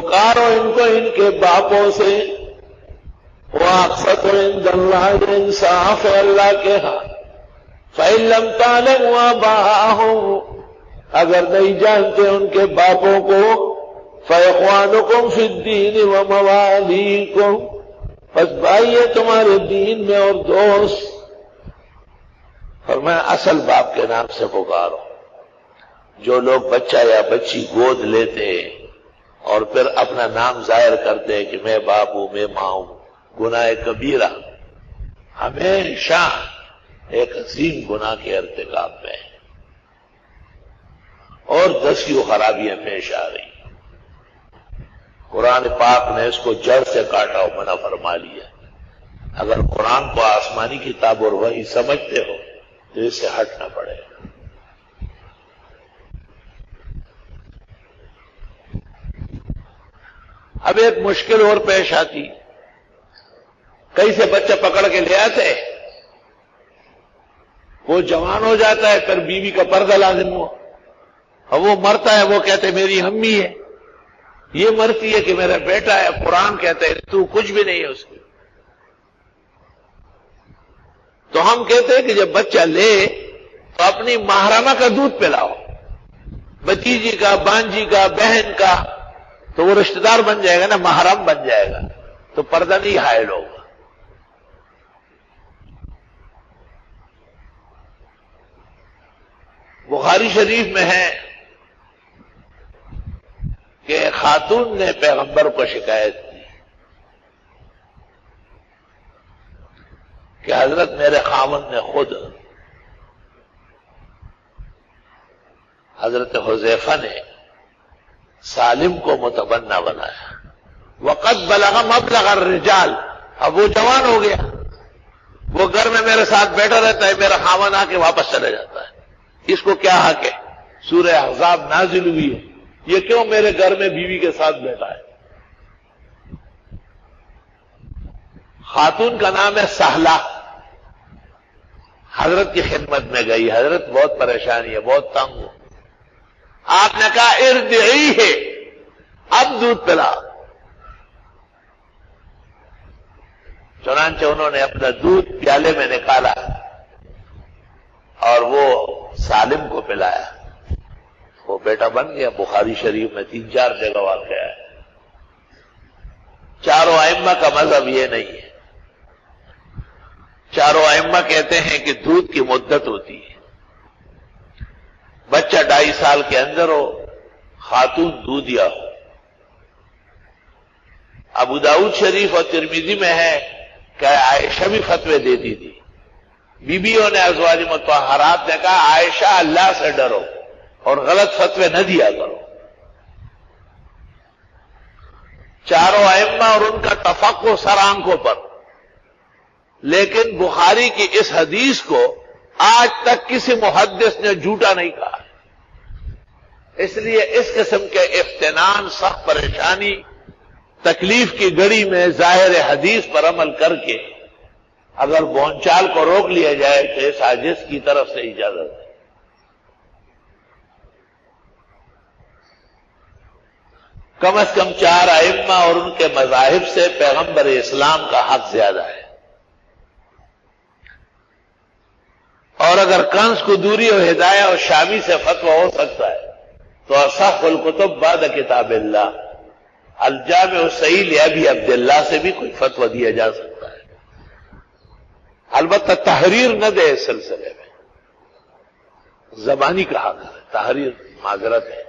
پکارو ان کو ان کے باپوں سے، وَأَقْسَطُ عِندَ اللَّهِ انصاف ہے اللہ کے ہاں۔ فَإِن لَّمْ تَعْلَمُوا آبَاءَهُمْ اگر نہیں جانتے ان کے باپوں کو، فَإِخْوَانُكُمْ فِي الدِّينِ وَمَوَالِيكُمْ پس بھائی ہے تمہارے دین میں اور دوست۔ فرمایا اصل باپ کے نام سے پکارو۔ جو لوگ بچہ یا بچی گود لیتے اور پھر اپنا نام ظاہر کرتے ہیں کہ میں باپ ہوں، میں ماں ہوں، گناہ کبیرہ ہمیشہ ایک عظیم گناہ کے ارتکاب میں ہے، اور دسیوں خرابیاں پیش آ رہی۔ قرآن پاک نے اس کو جڑ سے کاٹا اور منع فرما لیا۔ اگر قرآن کو آسمانی کتاب اور وحی سمجھتے ہو تو اس سے ہٹنا پڑے گا۔ اب ایک مشکل اور پیش آتی، کہیں سے بچہ پکڑ کے لے آتے، وہ جوان ہو جاتا ہے، پھر بیوی کا پردہ لازم ہوا، اور وہ مرتا ہے، وہ کہتے میری امی ہے، یہ مرتی ہے کہ میرا بیٹا ہے، قرآن کہتے ہے تو کچھ بھی نہیں ہے اس کی۔ تو ہم کہتے ہیں کہ جب بچہ لے تو اپنی محرمہ کا دودھ پلاؤ، بتیجی کا، بانجی کا، بہن کا، تو وہ رشتہ دار بن جائے گا نا، محرم بن جائے گا، تو پردہ نہیں حائل ہوگا۔ بخاری شریف میں ہے کہ خاتون نے پیغمبر کو شکایت کی کہ حضرت میرے خاوند نے خود حضرت حذیفہ نے سالم کو متبنہ بنایا، وقد بلغ مبلغ الرجال، اب وہ جوان ہو گیا، وہ گھر میں میرے ساتھ بیٹھا رہتا ہے، میرا خاوند آ کے واپس چلے جاتا ہے، اس کو کیا حق ہے؟ سورہ احزاب نازل ہوئی ہے، یہ کیوں میرے گھر میں بیوی کے ساتھ بیٹھا ہے؟ خاتون کا نام ہے سہلہ، حضرت کی خدمت میں گئی، حضرت بہت پریشانی ہے، بہت تنگ ہو، آپ نے کہا ارضعی ہے، اب دودھ پلا۔ چنانچہ انہوں نے اپنا دودھ پیالے میں نکالا اور وہ سالم کو پلایا، وہ بیٹا بن گیا۔ بخاری شریف میں 3-4 جگہ واقعہ ہے۔ چاروں ائمہ کا مذہب یہ نہیں ہے، چاروں ائمہ کہتے ہیں کہ دودھ کی مدت ہوتی ہے، بچہ 2.5 سال کے اندر ہو، خاتون دودھیا ہو۔ ابو داؤد شریف اور ترمذی میں ہے کہ عائشہ بھی فتوے دیتی تھی، بیویوں نے ازواج مطہرات نے کہا عائشہ اللہ سے ڈرو اور غلط فتوے نہ دیا کرو۔ چاروں ائمہ اور ان کا تفقہ سر آنکھوں پر، لیکن بخاری کی اس حدیث کو آج تک کسی محدث نے جھوٹا نہیں کہا، اس لیے اس قسم کے افتنان، سخت پریشانی، تکلیف کی گھڑی میں ظاہر حدیث پر عمل کر کے اگر بونچال کو روک لیا جائے تو اس عاجز کی طرف سے اجازت ہے۔ کم از کم 4 ائمہ اور ان کے مذاہب سے پیغمبر اسلام کا حق زیادہ ہے، اور اگر کنز قدوری اور ہدایہ اور شامی سے فتویٰ ہو سکتا ہے تو اصح الکتب بعد کتاب اللہ الجامع الصحیح لابی عبداللہ سے بھی کوئی فتویٰ دیا جا سکتا ہے، البتہ تحریر نہ دے اس سلسلے میں، زبانی کا حق ہے، تحریر معذرت ہے،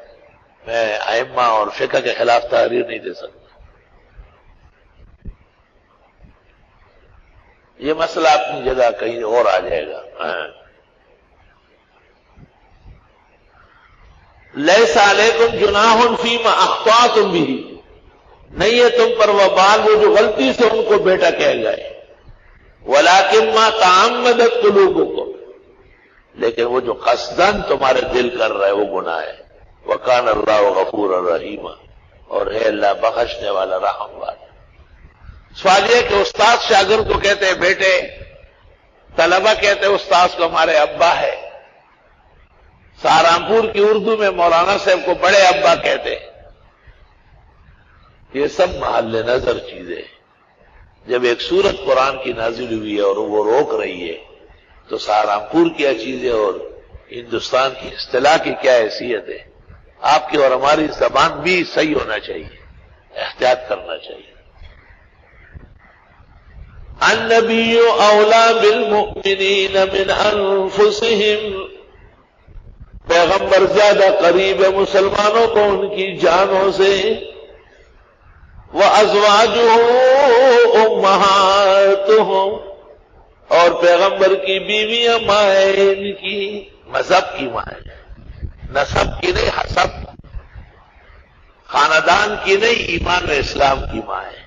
میں ائمہ اور فقہ کے خلاف تحریر نہیں دے سکتا۔ یہ مسئلہ اپنی جگہ کہیں اور آ جائے گا۔ لیس علیکم جناح فیما اخطأتم بہ، نہیں ہے تم پر وبال وہ جو غلطی سے ان کو بیٹا کہہ گئے، ولکن ما تعمدت قلوبکم، لیکن وہ جو قصدن تمہارے دل کر رہا ہے وہ گناہ ہے۔ وکان اللہ غفور الرحیم، اور ہے اللہ بخشنے والا رحم والا۔ سوال یہ کہ استاد شاگرد کو کہتے ہیں بیٹے، طلبہ کہتے ہیں استاد کو ہمارے ابا ہے، سہارنپور کی اردو میں مولانا صاحب کو بڑے ابا کہتے ہیں۔ یہ سب محل نظر چیزیں ہیں۔ جب ایک سورت قرآن کی نازل ہوئی ہے اور وہ روک رہی ہے تو سہارنپور کیا چیز ہے اور ہندوستان کی اصطلاح کی کیا حیثیت ہے؟ آپ کی اور ہماری زبان بھی صحیح ہونا چاہیے، احتیاط کرنا چاہیے۔ النبی اولا بالمؤمنین من انفسہم، پیغمبر زیادہ قریب ہے مسلمانوں کو ان کی جانوں سے۔ وَأَزْوَاجُهُ أُمَّهَاتُهُمْ، اور پیغمبر کی بیویاں مائیں ان کی، مذہب کی مائیں، نسب کی نہیں، حسب، خاندان کی نہیں، ایمان و اسلام کی مائیں۔